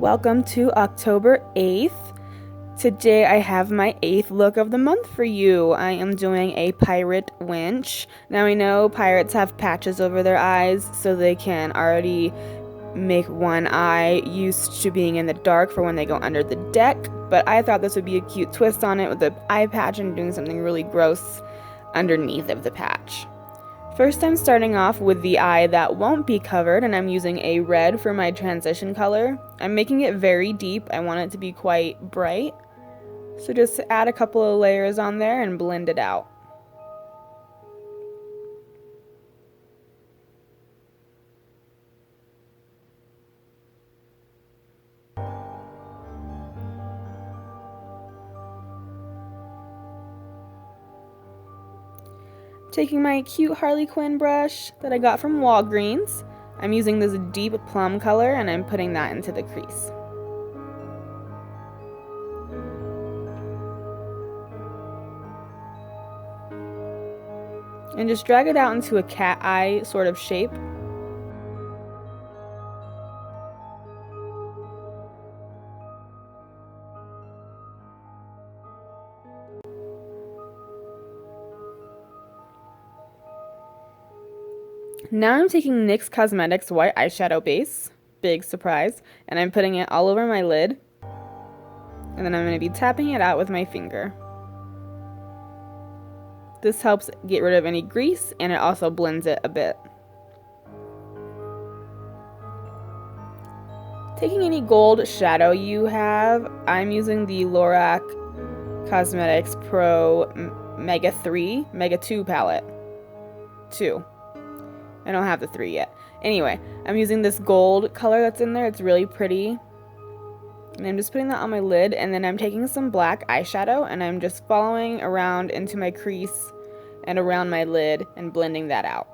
Welcome to October 8th. Today I have my 8th look of the month for you. I am doing a pirate winch. Now I know pirates have patches over their eyes so they can already make one eye used to being in the dark for when they go under the deck, but I thought this would be a cute twist on it with the eye patch and doing something really gross underneath of the patch. First, I'm starting off with the eye that won't be covered, and I'm using a red for my transition color. I'm making it very deep. I want it to be quite bright. So just add a couple of layers on there and blend it out. Taking my cute Harley Quinn brush that I got from Walgreens, I'm using this deep plum color and I'm putting that into the crease. And just drag it out into a cat eye sort of shape. Now I'm taking NYX Cosmetics white eyeshadow base, big surprise, and I'm putting it all over my lid. And then I'm going to be tapping it out with my finger. This helps get rid of any grease and it also blends it a bit. Taking any gold shadow you have, I'm using the Lorac Cosmetics Pro Mega 2 palette. 2. I don't have the 3 yet. Anyway, I'm using this gold color that's in there. It's really pretty. And I'm just putting that on my lid, and then I'm taking some black eyeshadow and I'm just following around into my crease and around my lid and blending that out.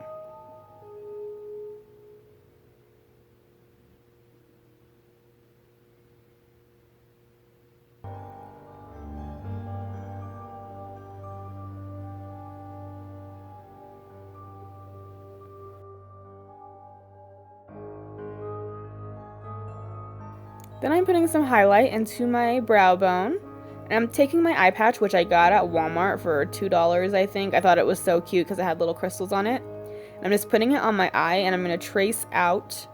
Then I'm putting some highlight into my brow bone. And I'm taking my eye patch, which I got at Walmart for $2, I think. I thought it was so cute because it had little crystals on it. And I'm just putting it on my eye and I'm going to trace out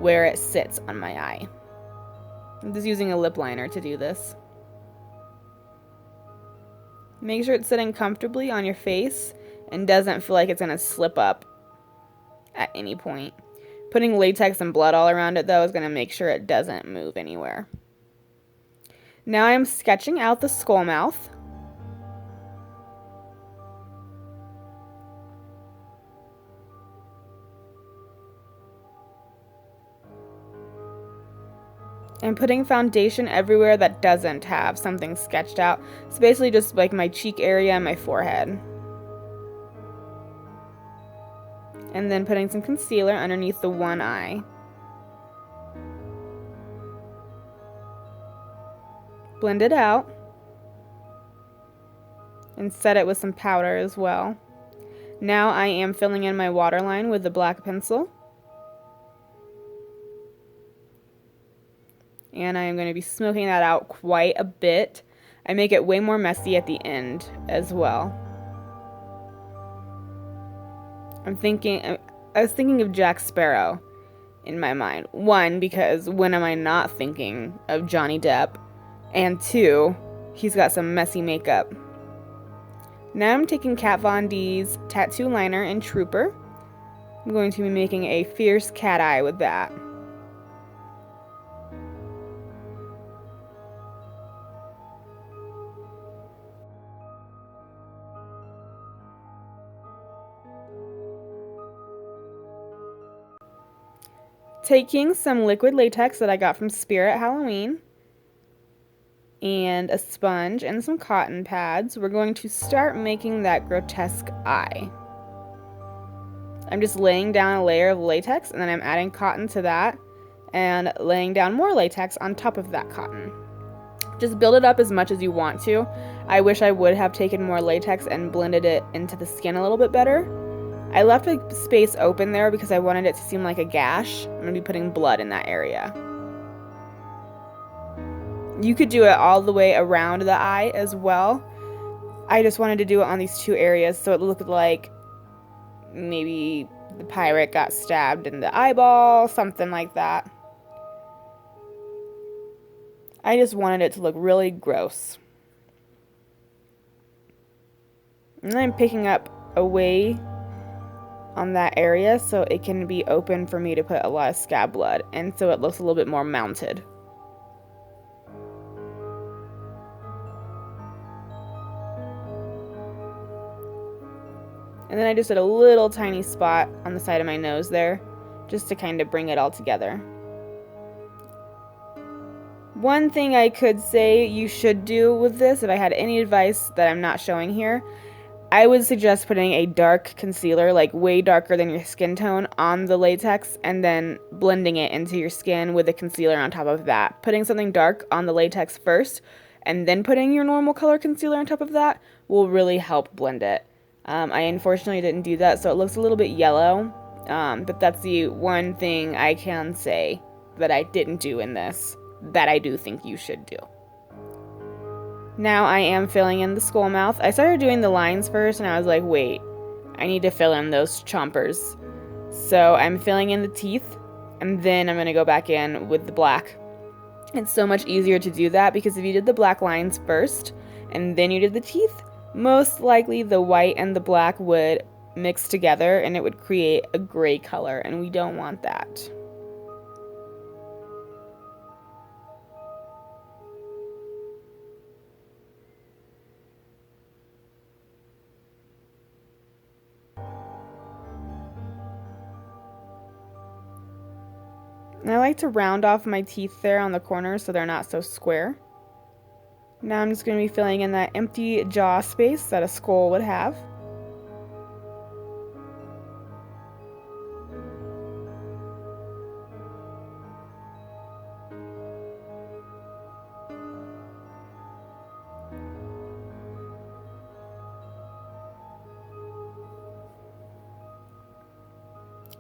where it sits on my eye. I'm just using a lip liner to do this. Make sure it's sitting comfortably on your face and doesn't feel like it's going to slip up at any point. Putting latex and blood all around it, though, is going to make sure it doesn't move anywhere. Now I'm sketching out the skull mouth. And putting foundation everywhere that doesn't have something sketched out. It's basically just like my cheek area and my forehead. And then putting some concealer underneath the one eye. Blend it out. And set it with some powder as well. Now I am filling in my waterline with the black pencil. And I am going to be smoking that out quite a bit. I make it way more messy at the end as well. I was thinking of Jack Sparrow in my mind. 1, because when am I not thinking of Johnny Depp? And 2, he's got some messy makeup. Now I'm taking Kat Von D's tattoo liner in Trooper. I'm going to be making a fierce cat eye with that. Taking some liquid latex that I got from Spirit Halloween and a sponge and some cotton pads, we're going to start making that grotesque eye. I'm just laying down a layer of latex and then I'm adding cotton to that and laying down more latex on top of that cotton. Just build it up as much as you want to. I wish I would have taken more latex and blended it into the skin a little bit better. I left a space open there because I wanted it to seem like a gash. I'm going to be putting blood in that area. You could do it all the way around the eye as well. I just wanted to do it on these two areas so it looked like maybe the pirate got stabbed in the eyeball, something like that. I just wanted it to look really gross. And I'm picking up away on that area so it can be open for me to put a lot of scab blood, and so it looks a little bit more mounted. And then I just did a little tiny spot on the side of my nose there, just to kind of bring it all together. One thing I could say you should do with this, if I had any advice that I'm not showing here, I would suggest putting a dark concealer, like way darker than your skin tone, on the latex and then blending it into your skin with the concealer on top of that. Putting something dark on the latex first and then putting your normal color concealer on top of that will really help blend it. I unfortunately didn't do that, so it looks a little bit yellow, but that's the one thing I can say that I didn't do in this that I do think you should do. Now I am filling in the skull mouth. I started doing the lines first and I was like, wait, I need to fill in those chompers. So I'm filling in the teeth and then I'm going to go back in with the black. It's so much easier to do that because if you did the black lines first and then you did the teeth, most likely the white and the black would mix together and it would create a gray color, and we don't want that. And I like to round off my teeth there on the corners so they're not so square. Now I'm just going to be filling in that empty jaw space that a skull would have.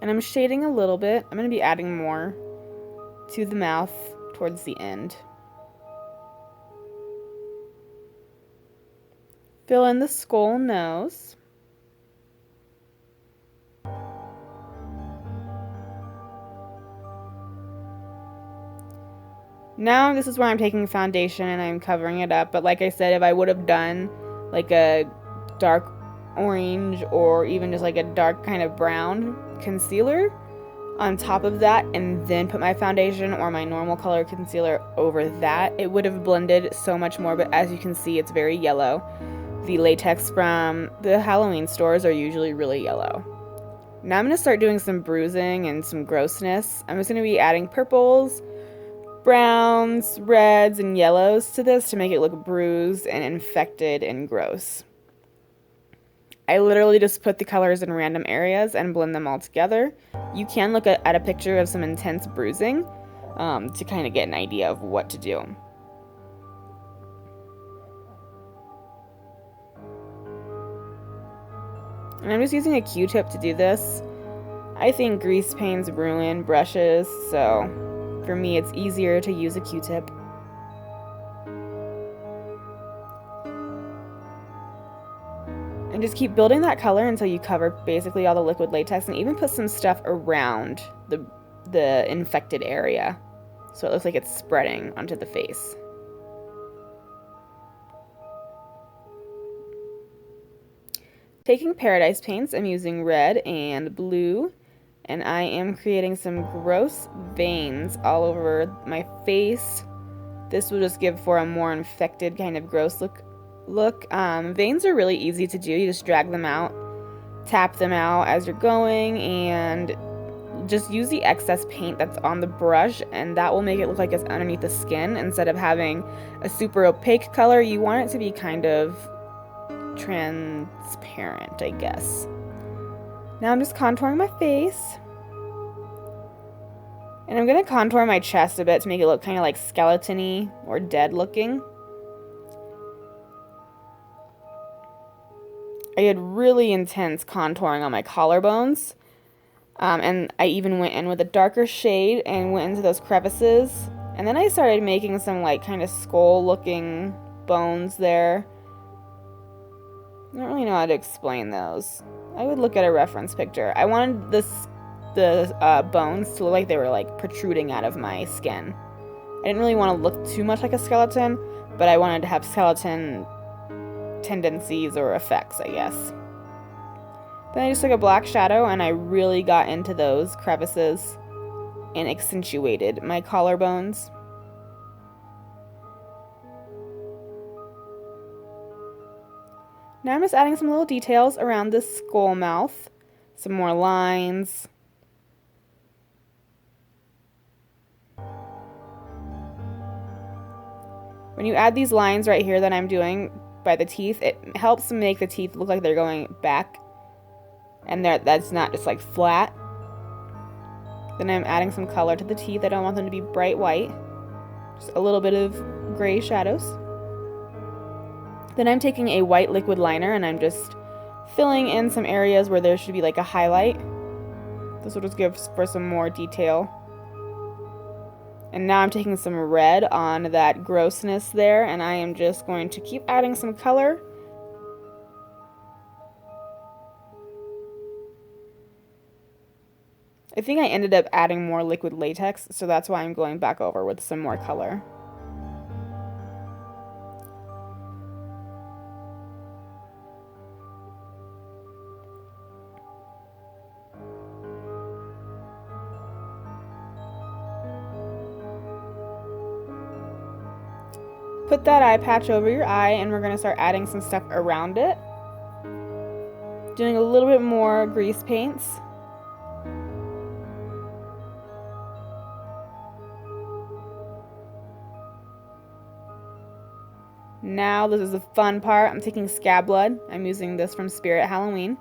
And I'm shading a little bit. I'm going to be adding more to the mouth towards the end. Fill in the skull nose. Now this is where I'm taking foundation and I'm covering it up, but like I said, if I would have done like a dark orange or even just like a dark kind of brown concealer on top of that and then put my foundation or my normal color concealer over that, it would have blended so much more, but as you can see, it's very yellow. The latex from the Halloween stores are usually really yellow. Now I'm going to start doing some bruising and some grossness. I'm just going to be adding purples, browns, reds, and yellows to this to make it look bruised and infected and gross. I literally just put the colors in random areas and blend them all together. You can look at a picture of some intense bruising to kind of get an idea of what to do. And I'm just using a Q-tip to do this. I think grease paints ruin brushes, so for me it's easier to use a Q-tip. And just keep building that color until you cover basically all the liquid latex, and even put some stuff around the infected area so it looks like it's spreading onto the face. Taking Paradise paints, I'm using red and blue, and I am creating some gross veins all over my face. This will just give for a more infected kind of gross look. Veins are really easy to do. You just drag them out, tap them out as you're going, and just use the excess paint that's on the brush, and that will make it look like it's underneath the skin instead of having a super opaque color. You want it to be kind of transparent, I guess. Now I'm just contouring my face, and I'm going to contour my chest a bit to make it look kind of like skeleton-y or dead looking. I did really intense contouring on my collarbones, and I even went in with a darker shade and went into those crevices And then I started making some like kind of skull looking bones there. I don't really know how to explain those. I would look at a reference picture. I wanted the bones to look like they were like protruding out of my skin. I didn't really want to look too much like a skeleton, but I wanted to have skeleton tendencies or effects, I guess. Then I just took a black shadow and I really got into those crevices and accentuated my collarbones. Now I'm just adding some little details around the skull mouth, some more lines. When you add these lines right here that I'm doing by the teeth, it helps to make the teeth look like they're going back and that's not just like flat. Then I'm adding some color to the teeth. I don't want them to be bright white. Just a little bit of gray shadows. Then I'm taking a white liquid liner and I'm just filling in some areas where there should be like a highlight. This will just give for some more detail. And now I'm taking some red on that grossness there, and I am just going to keep adding some color. I think I ended up adding more liquid latex, so that's why I'm going back over with some more color. Put that eye patch over your eye and we're going to start adding some stuff around it. Doing a little bit more grease paints. Now this is the fun part. I'm taking Scab Blood. I'm using this from Spirit Halloween.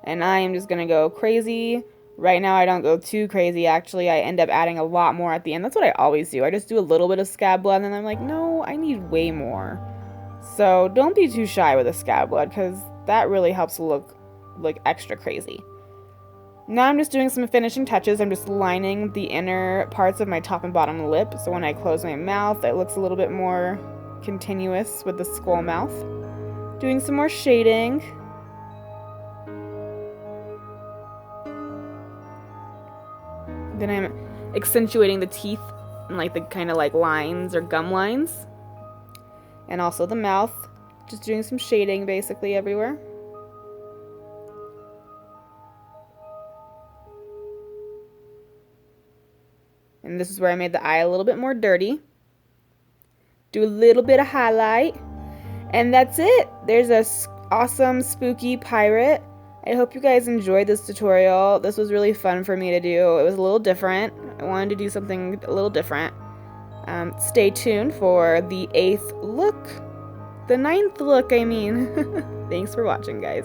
And I am just going to go crazy. Right now I don't go too crazy, actually. I end up adding a lot more at the end. That's what I always do. I just do a little bit of Scab Blood and then I'm like, no, I need way more. So don't be too shy with a Scab Blood because that really helps look like extra crazy. Now I'm just doing some finishing touches. I'm just lining the inner parts of my top and bottom lip. So when I close my mouth, it looks a little bit more continuous with the skull mouth. Doing some more shading. Then I'm accentuating the teeth and like the kind of like lines or gum lines. And also the mouth. Just doing some shading basically everywhere. And this is where I made the eye a little bit more dirty. Do a little bit of highlight. And that's it. There's a awesome spooky pirate. I hope you guys enjoyed this tutorial. This was really fun for me to do. It was a little different. I wanted to do something a little different. Stay tuned for the 8th look. The 9th look, I mean. Thanks for watching, guys.